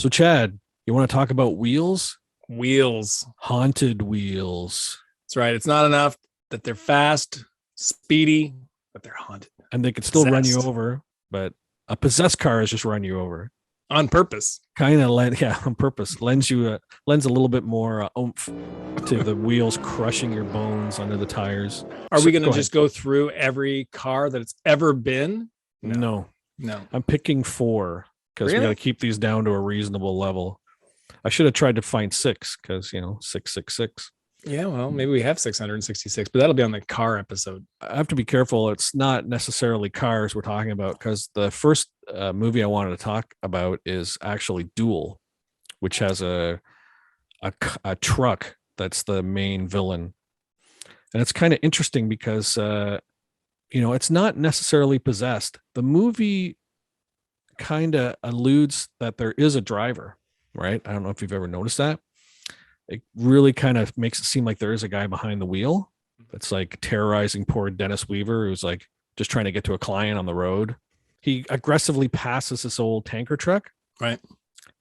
So, Chad, you want to talk about wheels? Wheels. Haunted wheels. That's right. It's not enough that they're fast, speedy, but they're haunted. And they could still run you Possessed. over, but a possessed car is just run you over. On purpose. Kind of on purpose. Lends a little bit more oomph to the wheels crushing your bones under the tires. Are we going to just go through every car that it's ever been? No. No. I'm picking 4 because we got to keep these down to a reasonable level. I should have tried to find 6 because, 666. Yeah, well, maybe we have 666, but that'll be on the car episode. I have to be careful. It's not necessarily cars we're talking about because the first movie I wanted to talk about is actually Duel, which has a truck that's the main villain. And it's kind of interesting because, it's not necessarily possessed. The movie kind of alludes that there is a driver, right? I don't know if you've ever noticed that. It really kind of makes it seem like there is a guy behind the wheel that's like terrorizing poor Dennis Weaver, who's like just trying to get to a client on the road. He aggressively passes this old tanker truck. Right.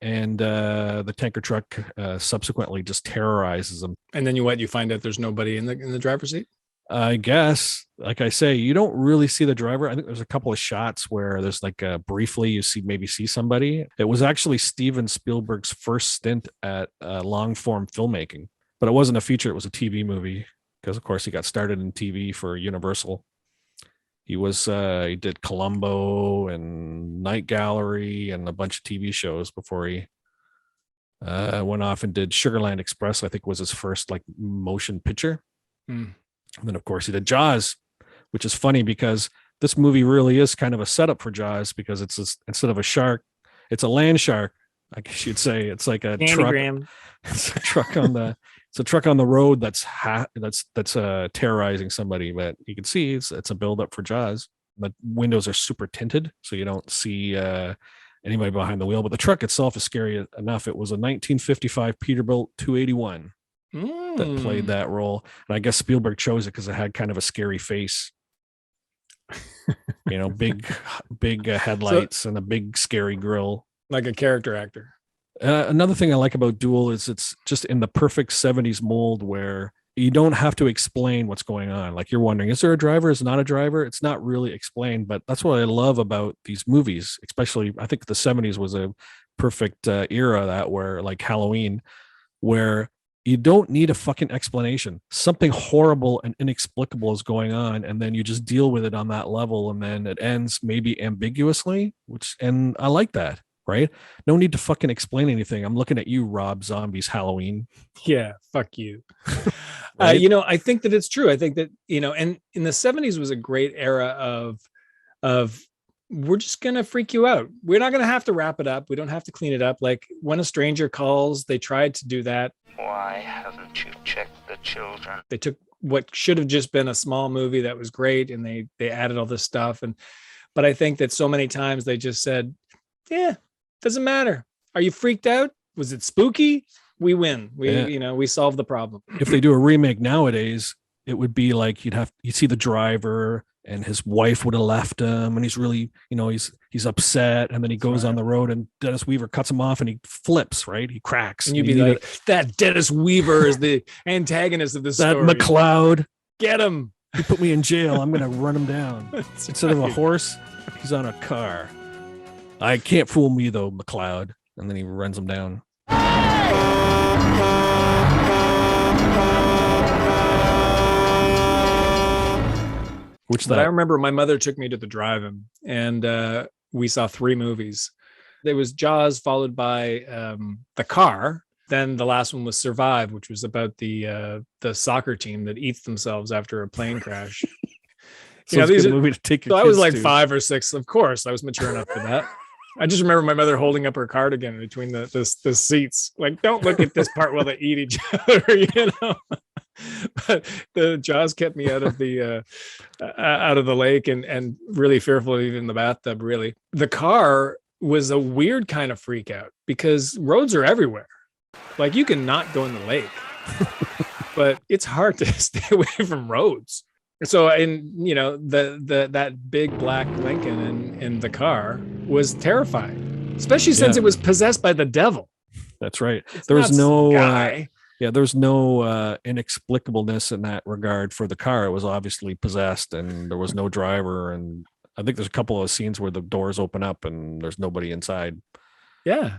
And the tanker truck subsequently just terrorizes him. And then you find out there's nobody in the driver's seat? I guess, like I say, you don't really see the driver. I think there's a couple of shots where there's like briefly you see somebody. It was actually Steven Spielberg's first stint at long form filmmaking, but it wasn't a feature. It was a TV movie because, of course, he got started in TV for Universal. He did Columbo and Night Gallery and a bunch of TV shows before he went off and did Sugarland Express. I think was his first like motion picture. And then, of course, he did Jaws, which is funny because this movie really is kind of a setup for Jaws because instead of a shark, it's a land shark. I guess you'd say it's like a truck. It's a truck on the road that's terrorizing somebody. But you can see it's a buildup for Jaws. The windows are super tinted, so you don't see anybody behind the wheel. But the truck itself is scary enough. It was a 1955 Peterbilt 281. That played that role, and I guess Spielberg chose it because it had kind of a scary face, big headlights and a big scary grill, like a character actor. Another thing I like about Duel is it's just in the perfect 70s mold where you don't have to explain what's going on. Like you're wondering, is there a driver? Is not a driver? It's not really explained, but that's what I love about these movies. Especially, I think the 70s was a perfect era that where like Halloween, where you don't need a fucking explanation. Something horrible and inexplicable is going on, and then you just deal with it on that level, and then it ends maybe ambiguously, and I like that, right? No need to fucking explain anything. I'm looking at you, Rob Zombie's Halloween. Yeah, fuck you. Right? I think that it's true. I think that, and in the 70s was a great era of we're just going to freak you out. We're not going to have to wrap it up. We don't have to clean it up. Like When a Stranger Calls, they tried to do that. Why haven't you checked the children? They took what should have just been a small movie that was great and they added all this stuff. But I think that so many times they just said, yeah, doesn't matter. Are you freaked out? Was it spooky? We win. We solve the problem. If they do a remake nowadays, it would be like you'd see the driver and his wife would have left him and he's really, he's upset. And then he goes on the road and Dennis Weaver cuts him off and he flips, right? He cracks. And you'd be like, that Dennis Weaver is the antagonist of this story. That McLeod. Get him. He put me in jail. I'm going to run him down. Instead of a horse, he's on a car. I can't fool me though, McLeod. And then he runs him down. But I remember my mother took me to the drive-in and we saw 3 movies. There was Jaws thfollowed by The Car. Then the last one was Survive, which was about the soccer team that eats themselves after a plane crash. These movie to take your I was like to. 5 or 6. Of course, I was mature enough for that. I just remember my mother holding up her cardigan between the seats. Like, don't look at this part while they eat each other, But the Jaws kept me out of the lake and really fearful even in the bathtub. Really, The Car was a weird kind of freak out because roads are everywhere. Like you can not go in the lake, but it's hard to stay away from roads. So, that big black Lincoln in The Car was terrifying. especially since it was possessed by the devil. That's right. It's There was not no some guy. there's no inexplicableness in that regard for the car. It was obviously possessed, and there was no driver. And I think there's a couple of scenes where the doors open up and there's nobody inside. Yeah.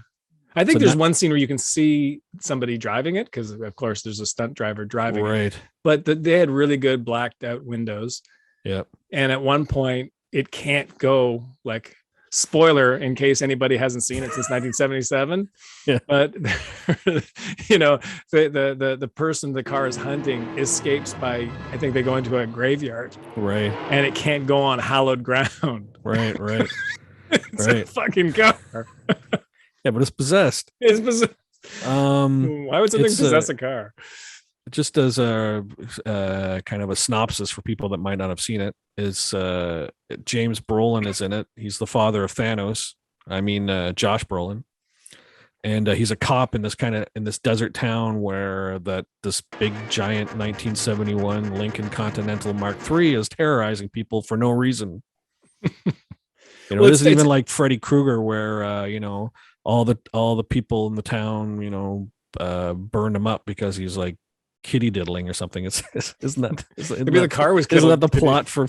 I think So there's not- one scene where you can see somebody driving it because, of course, there's a stunt driver driving it. Right. But they had really good blacked out windows. Yep. And at one point, it can't go, like, spoiler in case anybody hasn't seen it since 1977. Yeah. But you know, the person the car is hunting escapes by, I think they go into a graveyard, Right. and it can't go on hallowed ground. Right. Right. It's Right. a fucking car. Yeah, but it's possessed. It's possessed. Why would something it's, possess a car? Just as a kind of a synopsis for people that might not have seen it, is James Brolin is in it. He's the father of Thanos. I mean, Josh Brolin, and he's a cop in this desert town where this big giant 1971 Lincoln Continental Mark III is terrorizing people for no reason. Well, this is it's- even like Freddy Krueger, where all the people in the town burned him up because he's like kitty diddling or something. Isn't that Maybe the car was isn't killed. that the plot for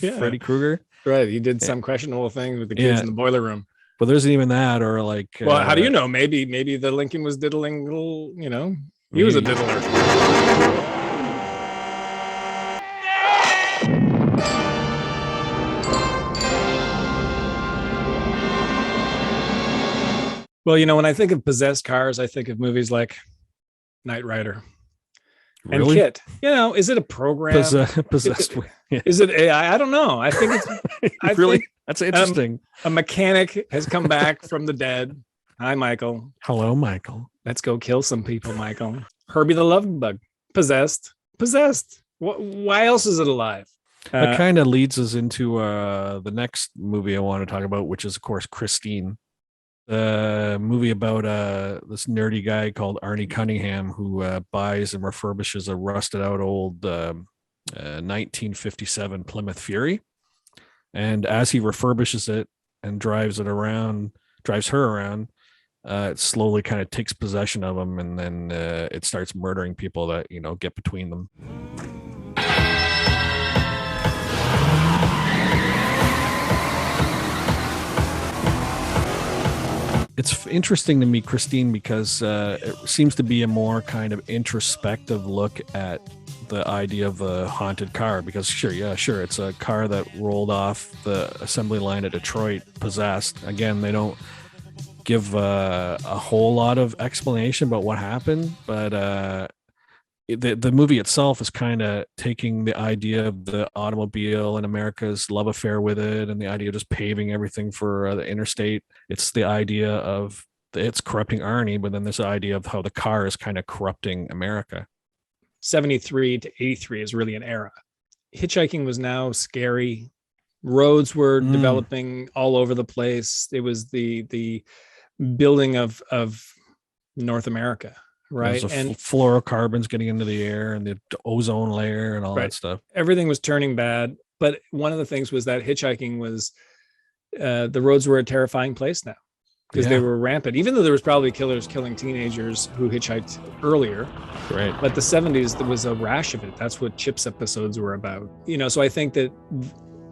Yeah. Freddy Krueger? Right. He did some questionable thing with the kids Yeah. in the boiler room. But there isn't even that, or like. Well, how do you know? Maybe the Lincoln was diddling little, he was a Maybe. diddler. Well, when I think of possessed cars, I think of movies like Knight Rider and Really? K.I.T.T. Is it a program? Possessed. Yeah. Is it AI? I don't know. I think it's I Really? think That's interesting. a mechanic has come back from the dead. Hi, Michael. Hello, Michael. Let's go kill some people, Michael. Herbie the Love Bug. Possessed. Why else is it alive? That kind of leads us into the next movie I want to talk about, which is, of course, Christine. The movie about this nerdy guy called Arnie Cunningham who buys and refurbishes a rusted out old 1957 Plymouth Fury. And as he refurbishes it and drives her around, it slowly kind of takes possession of him, and then it starts murdering people that get between them. It's interesting to me, Christine, because it seems to be a more kind of introspective look at the idea of a haunted car. Because sure, it's a car that rolled off the assembly line at Detroit possessed. Again, they don't give a whole lot of explanation about what happened, but the movie itself is kind of taking the idea of the automobile and America's love affair with it, and the idea of just paving everything for the interstate. It's the idea of it's corrupting Arnie, but then there's the idea of how the car is kind of corrupting America. 73 to 83 is really an era. Hitchhiking was now scary. Roads were developing all over the place. It was the building of North America. Right. And fluorocarbons getting into the air and the ozone layer and all that stuff. Everything was turning bad. But one of the things was that hitchhiking was the roads were a terrifying place now because they were rampant, even though there was probably killers killing teenagers who hitchhiked earlier. Right. But the 70s, there was a rash of it. That's what Chips episodes were about. So I think that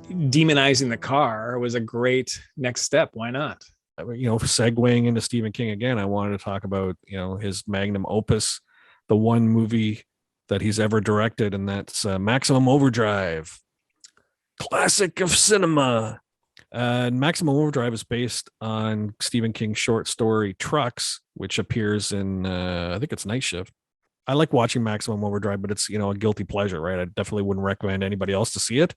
demonizing the car was a great next step. Why not? Segueing into Stephen King again, I wanted to talk about, his Magnum Opus, the one movie that he's ever directed, and that's Maximum Overdrive, classic of cinema. Maximum Overdrive is based on Stephen King's short story Trucks, which appears in, I think it's Night Shift. I like watching Maximum Overdrive, but it's, a guilty pleasure, right? I definitely wouldn't recommend anybody else to see it.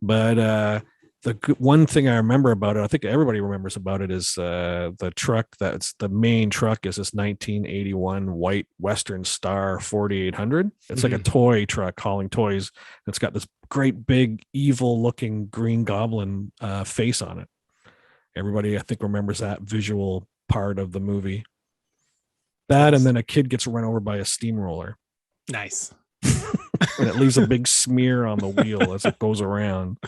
But the one thing I remember about it, I think everybody remembers about it, is the truck that's the main truck is this 1981 white Western Star 4800. It's like a toy truck hauling toys. It's got this great big evil looking Green Goblin face on it. Everybody, I think, remembers that visual part of the movie. That, and then a kid gets run over by a steamroller. Nice. And it leaves a big smear on the wheel as it goes around.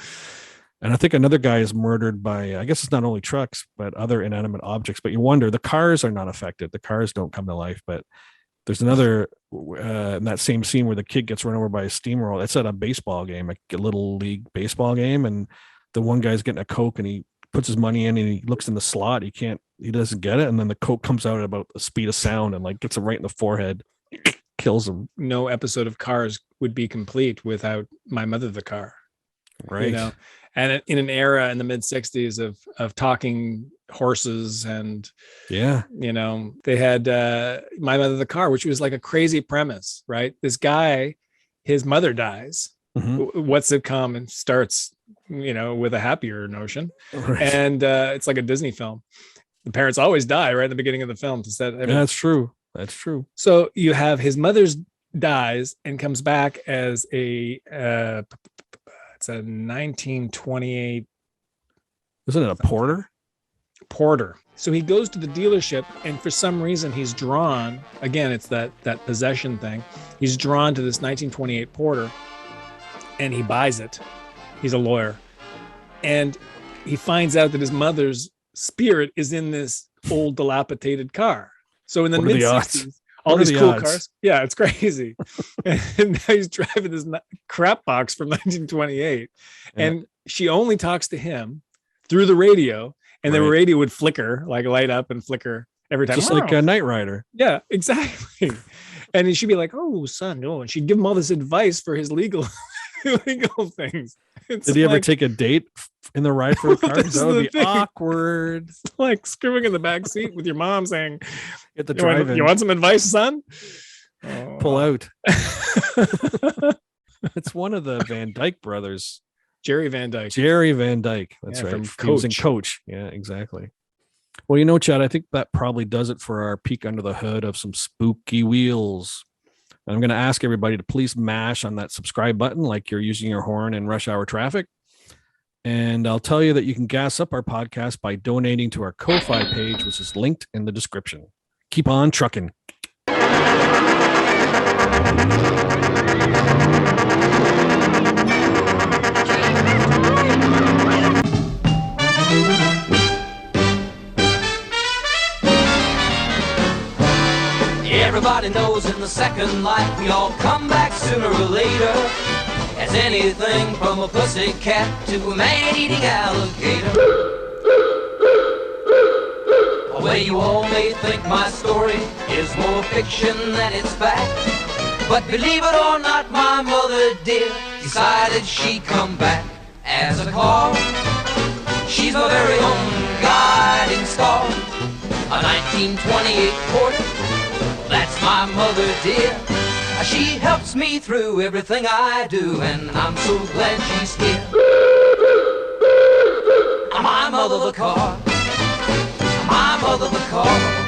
And I think another guy is murdered by, I guess it's not only trucks, but other inanimate objects. But you wonder, the cars are not affected. The cars don't come to life. But there's another in that same scene where the kid gets run over by a steamroller. It's at a baseball game, a little league baseball game. And the one guy's getting a Coke and he puts his money in and he looks in the slot. He doesn't get it. And then the Coke comes out at about the speed of sound and like gets him right in the forehead, kills him. No episode of Cars would be complete without My Mother the Car. Right. You know? And in an era in the mid 60s of talking horses and, yeah, you know, they had My Mother the Car, which was like a crazy premise, right? This guy, his mother dies. Mm-hmm. What sitcom and starts, you know, with a happier notion. Right. And it's like a Disney film. The parents always die right at the beginning of the film. That's true. That's true. So you have his mother's dies and comes back as it's a 1928. Isn't it a porter? Porter. So he goes to the dealership, and for some reason he's drawn. Again, it's that possession thing. He's drawn to this 1928 Porter, and he buys it. He's a lawyer, and he finds out that his mother's spirit is in this old dilapidated car. So in the mid 60s, all these cool cars. Yeah, it's crazy. And now he's driving this crap box from 1928. Yeah. And she only talks to him through the radio. And the radio would flicker, like light up and flicker every time. Just like a Knight Rider. Yeah, exactly. And she'd be like, oh, son, no. And she'd give him all this advice for his legal things. Did he ever take a date in the ride for a car? That would be awkward. It's like screwing in the back seat with your mom saying, "Get the drive. You want some advice, son? Pull out." It's one of the Van Dyke brothers. Jerry Van Dyke. That's right. From He was in Coach. Yeah, exactly. Well, you know, Chad, I think that probably does it for our peek under the hood of some spooky wheels. I'm going to ask everybody to please mash on that subscribe button like you're using your horn in rush hour traffic. And I'll tell you that you can gas up our podcast by donating to our Ko-Fi page, which is linked in the description. Keep on trucking. Everybody knows in the second life we all come back sooner or later. As anything from a pussy cat to a man-eating alligator. Well, you all may think my story is more fiction than it's fact. But believe it or not, my mother did decided she'd come back as a car. She's my very own guiding star. A 1928 Porter. That's my mother, dear. She helps me through everything I do, and I'm so glad she's here. My mother the car. My mother the car.